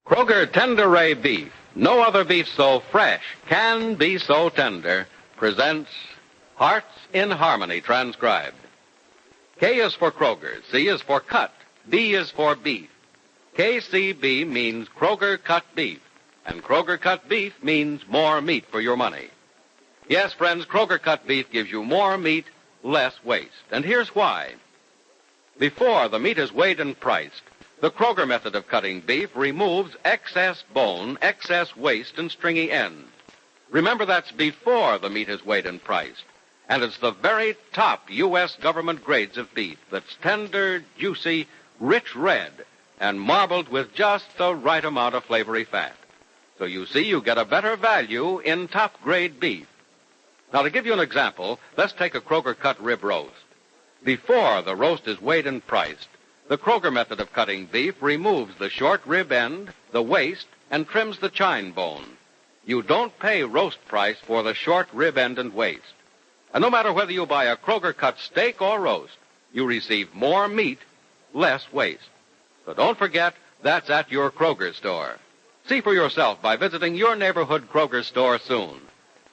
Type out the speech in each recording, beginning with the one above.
Kroger Tender Ray Beef, no other beef so fresh can be so tender, presents Hearts in Harmony, transcribed. K is for Kroger, C is for cut, B is for beef. KCB means Kroger cut beef, and Kroger cut beef means more meat for your money. Yes, friends, Kroger cut beef gives you more meat, less waste. And here's why. Before the meat is weighed and priced, the Kroger method of cutting beef removes excess bone, excess waste, and stringy ends. Remember, that's before the meat is weighed and priced. And it's the very top U.S. government grades of beef that's tender, juicy, rich red, and marbled with just the right amount of flavory fat. So you see, you get a better value in top-grade beef. Now, to give you an example, let's take a Kroger cut rib roast. Before the roast is weighed and priced, the Kroger method of cutting beef removes the short rib end, the waist, and trims the chine bone. You don't pay roast price for the short rib end and waist. And no matter whether you buy a Kroger cut steak or roast, you receive more meat, less waste. So don't forget, that's at your Kroger store. See for yourself by visiting your neighborhood Kroger store soon.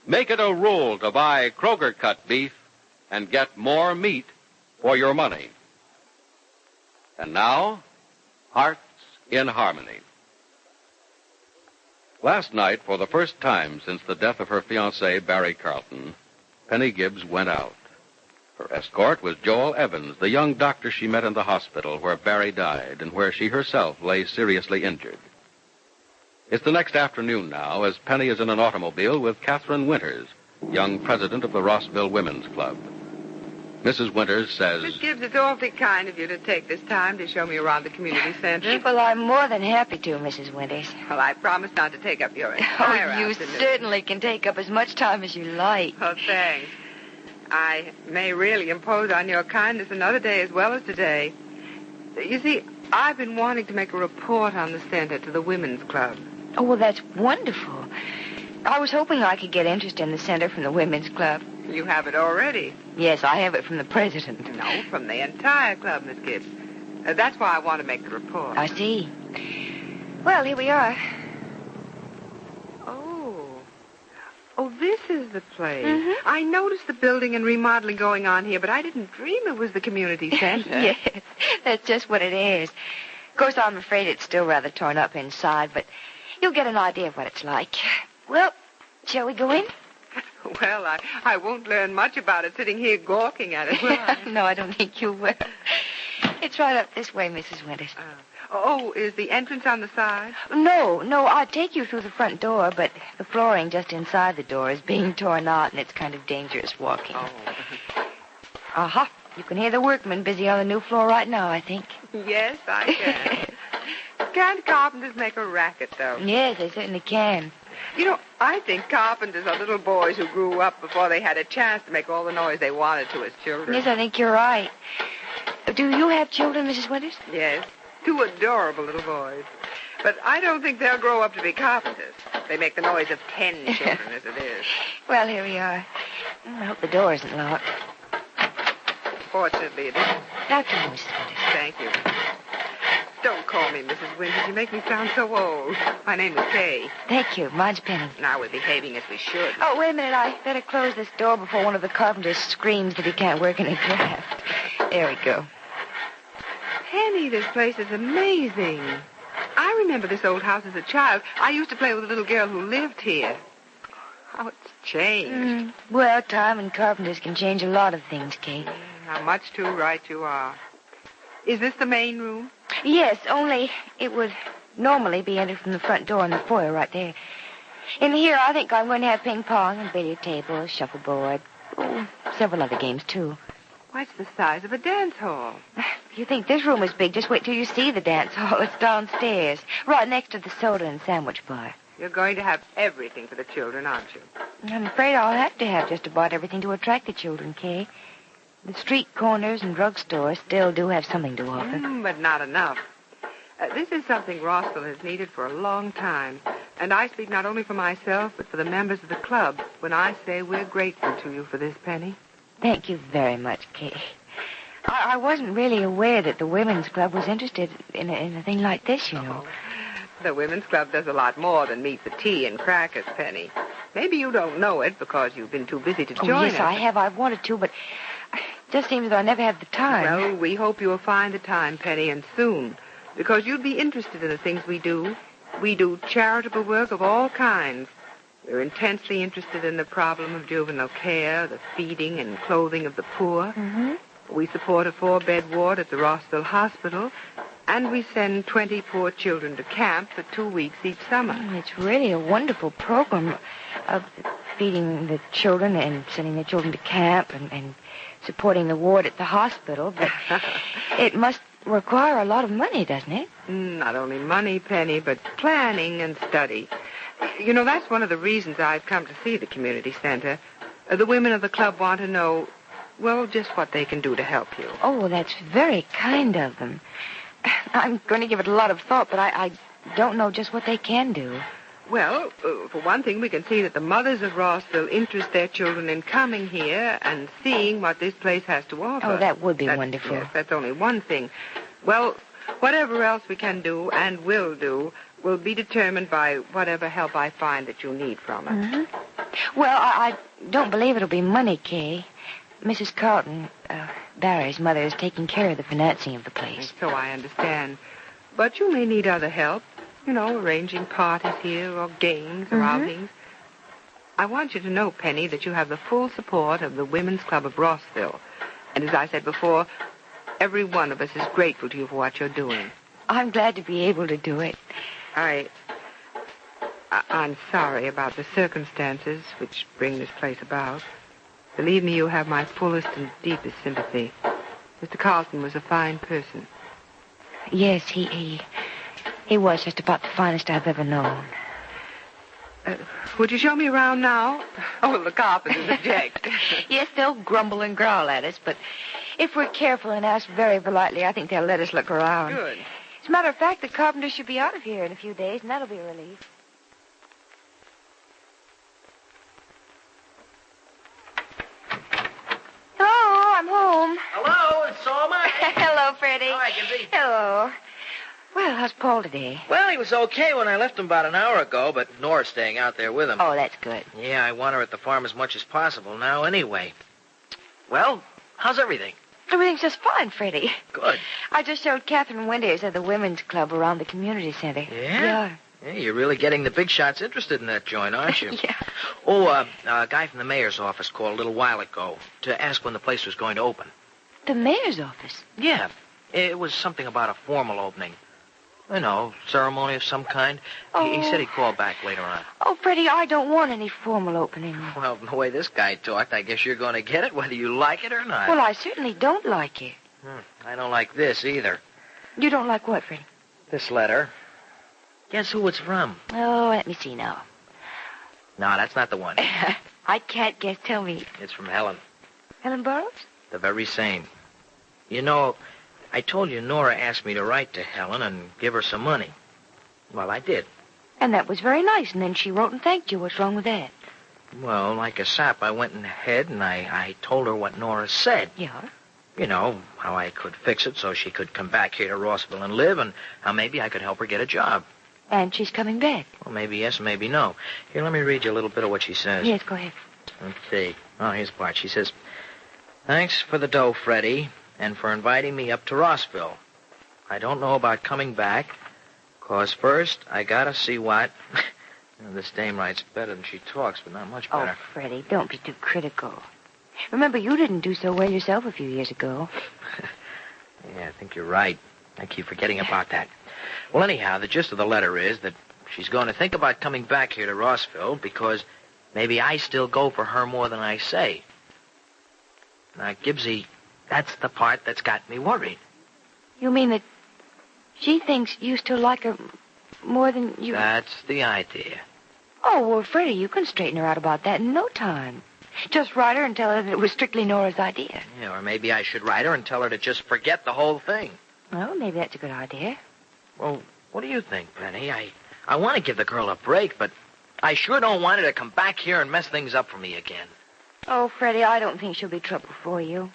Make it a rule to buy Kroger cut beef and get more meat for your money. And now, Hearts in Harmony. Last night, for the first time since the death of her fiancé, Barry Carlton, Penny Gibbs went out. Her escort was Joel Evans, the young doctor she met in the hospital where Barry died and where she herself lay seriously injured. It's the next afternoon now as Penny is in an automobile with Catherine Winters, young president of the Rossville Women's Club. Mrs. Winters says, Miss Gibbs, it's awfully kind of you to take this time to show me around the community center. Well, I'm more than happy to, Mrs. Winters. Well, I promise not to take up your entire you afternoon. certainly can take up as much time as you like. Oh, thanks. I may really impose on your kindness another day as well as today. You see, I've been wanting to make a report on the center to the Women's Club. Oh, well, that's wonderful. I was hoping I could get interest in the center from the Women's Club. You have it already. Yes, I have it from the president. No, from the entire club, Miss Gibbs. That's why I want to make the report. I see. Well, here we are. Oh, this is the place. Mm-hmm. I noticed the building and remodeling going on here, but I didn't dream it was the community center. Yes, that's just what it is. Of course, I'm afraid it's still rather torn up inside, but you'll get an idea of what it's like. Well, shall we go in? Well, I won't learn much about it sitting here gawking at it, will I? No, I don't think you will. It's right up this way, Mrs. Winters. Is the entrance on the side? No, I'd take you through the front door, but the flooring just inside the door is being torn out, and it's kind of dangerous walking. Oh. Aha, you can hear the workmen busy on the new floor right now, I think. Yes, I can. Can't carpenters make a racket, though? Yes, they certainly can. You know, I think carpenters are little boys who grew up before they had a chance to make all the noise they wanted to as children. Yes, I think you're right. Do you have children, Mrs. Winters? Yes, 2 adorable little boys. But I don't think they'll grow up to be carpenters. They make the noise of 10 children as it is. Well, here we are. I hope the door isn't locked. Fortunately, it isn't. After you, Mrs. Winters. Thank you. Don't call me Mrs. Winters. You make me sound so old. My name is Kay. Thank you. Mine's Penny. Now we're behaving as we should. Oh, wait a minute. I better close this door before one of the carpenters screams that he can't work in a draft. There we go. Penny, this place is amazing. I remember this old house as a child. I used to play with a little girl who lived here. How it's changed. Well, time and carpenters can change a lot of things, Kate. How much too right you are. Is this the main room? Yes, only it would normally be entered from the front door in the foyer right there. In here, I think I'm going to have ping pong and billiard table, shuffleboard, several other games, too. Why, it's the size of a dance hall. If you think this room is big, just wait till you see the dance hall. It's downstairs, right next to the soda and sandwich bar. You're going to have everything for the children, aren't you? I'm afraid I'll have to have just about everything to attract the children, Kay. The street corners and drugstores still do have something to offer. But not enough. This is something Rossville has needed for a long time. And I speak not only for myself, but for the members of the club when I say we're grateful to you for this, Penny. Thank you very much, Kay. I wasn't really aware that the Women's Club was interested in a thing like this, you know. The Women's Club does a lot more than meet for tea and crackers, Penny. Maybe you don't know it because you've been too busy to join us. Yes, I have. I've wanted to, but it just seems that I never have the time. Well, we hope you'll find the time, Penny, and soon, because you'd be interested in the things we do. We do charitable work of all kinds. We're intensely interested in the problem of juvenile care, the feeding and clothing of the poor. Mm-hmm. We support a 4-bed ward at the Rossville Hospital, and we send 20 poor children to camp for 2 weeks each summer. It's really a wonderful program of feeding the children and sending the children to camp and supporting the ward at the hospital. But it must require a lot of money, doesn't it? Not only money, Penny, but planning and study. You know, that's one of the reasons I've come to see the community center. The women of the club want to know, well, just what they can do to help you. Oh, that's very kind of them. I'm going to give it a lot of thought, but I don't know just what they can do. Well, for one thing, we can see that the mothers of Rossville interest their children in coming here and seeing what this place has to offer. Oh, that would be wonderful. Yes, that's only one thing. Well, whatever else we can do and will do will be determined by whatever help I find that you need from us. Mm-hmm. Well, I don't believe it'll be money, Kay. Mrs. Carlton, Barry's mother, is taking care of the financing of the place. So I understand. But you may need other help. You know, arranging parties here or games or outings. I want you to know, Penny, that you have the full support of the Women's Club of Rossville. And as I said before, every one of us is grateful to you for what you're doing. I'm glad to be able to do it. I'm sorry about the circumstances which bring this place about. Believe me, you have my fullest and deepest sympathy. Mr. Carlton was a fine person. Yes, he was just about the finest I've ever known. Would you show me around now? Oh, the carpenters object. Yes, they'll grumble and growl at us, but if we're careful and ask very politely, I think they'll let us look around. Good. As a matter of fact, the carpenters should be out of here in a few days, and that'll be a relief. Hello, I'm home. Hello, it's Salma. Hello, Freddie. Hi, Gibby. Hello. Well, how's Paul today? Well, he was okay when I left him about an hour ago, but Nora's staying out there with him. Oh, that's good. Yeah, I want her at the farm as much as possible now anyway. Well, how's everything? Everything's just fine, Freddie. Good. I just showed Catherine Winters at the Women's Club around the community center. Yeah? Yeah, you're really getting the big shots interested in that joint, aren't you? Yeah. Oh, a guy from the mayor's office called a little while ago to ask when the place was going to open. The mayor's office? Yeah. It was something about a formal opening. You know, ceremony of some kind. He said he'd call back later on. Oh, Freddie, I don't want any formal opening. Well, the way this guy talked, I guess you're going to get it whether you like it or not. Well, I certainly don't like it. I don't like this either. You don't like what, Freddie? This letter. Guess who it's from? Oh, let me see now. No, that's not the one. I can't guess. Tell me. It's from Helen. Helen Burroughs? The very same. You know, I told you Nora asked me to write to Helen and give her some money. Well, I did. And that was very nice, and then she wrote and thanked you. What's wrong with that? Well, like a sap, I went ahead and I told her what Nora said. Yeah? You know, how I could fix it so she could come back here to Rossville and live, and how maybe I could help her get a job. And she's coming back. Well, maybe yes, maybe no. Here, let me read you a little bit of what she says. Yes, go ahead. Let's see. Oh, here's part. She says, "Thanks for the dough, Freddie, and for inviting me up to Rossville. I don't know about coming back, 'cause first I gotta see what..." This dame writes better than she talks, but not much better. Oh, Freddie, don't be too critical. Remember, you didn't do so well yourself a few years ago. Yeah, I think you're right. I keep forgetting about that. Well, anyhow, the gist of the letter is that she's going to think about coming back here to Rossville because maybe I still go for her more than I say. Now, Gibbsy, that's the part that's got me worried. You mean that she thinks you still like her more than you... That's the idea. Oh, well, Freddie, you can straighten her out about that in no time. Just write her and tell her that it was strictly Nora's idea. Yeah, or maybe I should write her and tell her to just forget the whole thing. Well, maybe that's a good idea. Well, what do you think, Penny? I want to give the girl a break, but I sure don't want her to come back here and mess things up for me again. Oh, Freddie, I don't think she'll be trouble for you.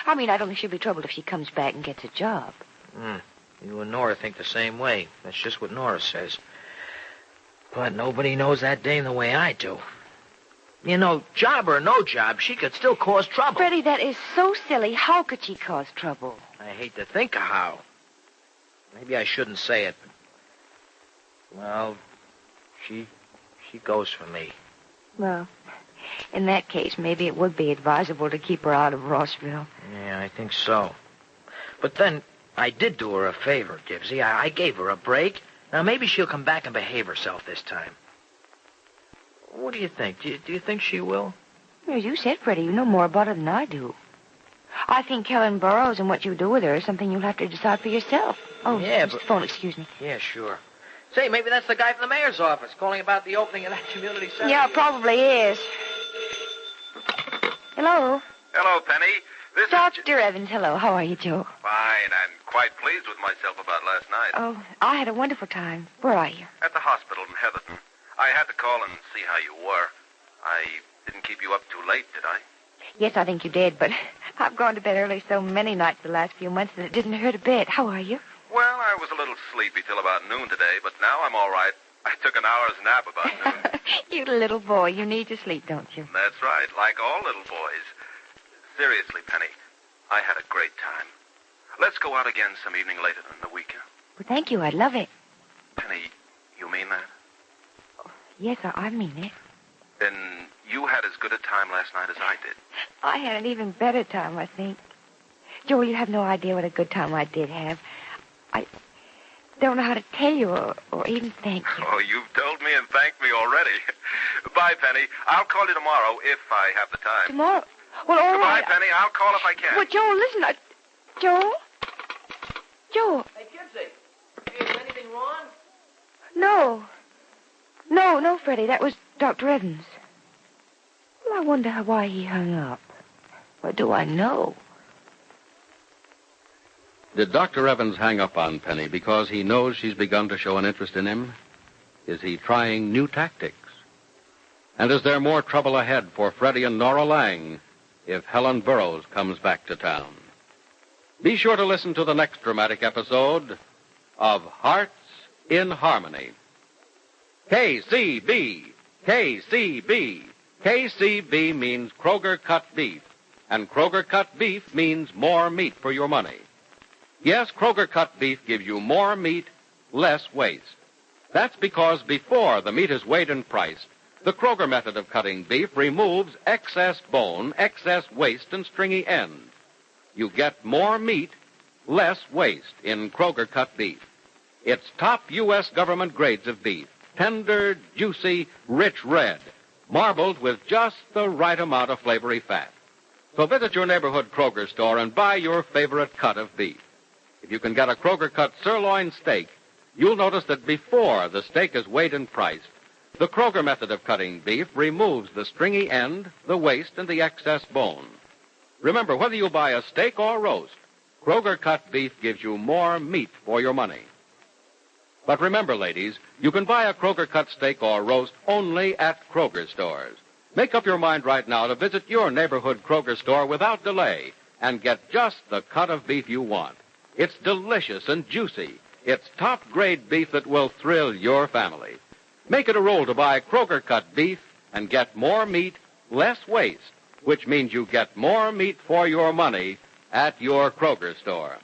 I mean, I don't think she'll be trouble if she comes back and gets a job. You and Nora think the same way. That's just what Nora says. But nobody knows that dame the way I do. You know, job or no job, she could still cause trouble. Freddie, that is so silly. How could she cause trouble? I hate to think of how. Maybe I shouldn't say it, but... Well, she goes for me. Well, in that case, maybe it would be advisable to keep her out of Rossville. Yeah, I think so. But then, I did do her a favor, Gibbsy. I gave her a break. Now, maybe she'll come back and behave herself this time. What do you think? Do you think she will? As you said, Freddie, you know more about her than I do. I think Helen Burroughs and what you do with her is something you'll have to decide for yourself. Oh, yeah, Mr. but... Phone, excuse me. Yeah, sure. Say, maybe that's the guy from the mayor's office calling about the opening of that community center. Yeah, probably is. Hello? Hello, Penny. This is... Dr. Evans, hello. How are you, Joe? Fine, and quite pleased with myself about last night. Oh, I had a wonderful time. Where are you? At the hospital in Heatherton. I had to call and see how you were. I didn't keep you up too late, did I? Yes, I think you did, but I've gone to bed early so many nights the last few months that it didn't hurt a bit. How are you? Well, I was a little sleepy till about noon today, but now I'm all right. I took an hour's nap about noon. You little boy, you need to sleep, don't you? That's right, like all little boys. Seriously, Penny, I had a great time. Let's go out again some evening later in the week. Well, thank you. I'd love it. Penny, you mean that? Yes, I mean it. Then you had as good a time last night as I did. I had an even better time, I think. Joel, you have no idea what a good time I did have. I don't know how to tell you or even thank you. Oh, you've told me and thanked me already. Bye, Penny. I'll call you tomorrow if I have the time. Tomorrow? Well, all Goodbye, right. Penny. I'll call if I can. Well, Joel, listen. Joel? Joel? Hey, Gibbsy, is anything wrong? No, Freddie. That was Dr. Evans. Well, I wonder why he hung up. What do I know? Did Dr. Evans hang up on Penny because he knows she's begun to show an interest in him? Is he trying new tactics? And is there more trouble ahead for Freddie and Nora Lang if Helen Burroughs comes back to town? Be sure to listen to the next dramatic episode of Hearts in Harmony. KCB. KCB. KCB means Kroger cut beef, and Kroger cut beef means more meat for your money. Yes, Kroger cut beef gives you more meat, less waste. That's because before the meat is weighed and priced, the Kroger method of cutting beef removes excess bone, excess waste, and stringy end. You get more meat, less waste in Kroger cut beef. It's top U.S. government grades of beef, tender, juicy, rich red, marbled with just the right amount of flavory fat. So visit your neighborhood Kroger store and buy your favorite cut of beef. If you can get a Kroger cut sirloin steak, you'll notice that before the steak is weighed and priced, the Kroger method of cutting beef removes the stringy end, the waste, and the excess bone. Remember, whether you buy a steak or roast, Kroger cut beef gives you more meat for your money. But remember, ladies, you can buy a Kroger cut steak or roast only at Kroger stores. Make up your mind right now to visit your neighborhood Kroger store without delay and get just the cut of beef you want. It's delicious and juicy. It's top-grade beef that will thrill your family. Make it a rule to buy Kroger cut beef and get more meat, less waste, which means you get more meat for your money at your Kroger store.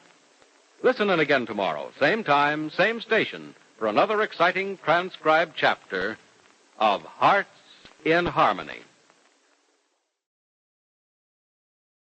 Listen in again tomorrow, same time, same station, for another exciting transcribed chapter of Hearts in Harmony.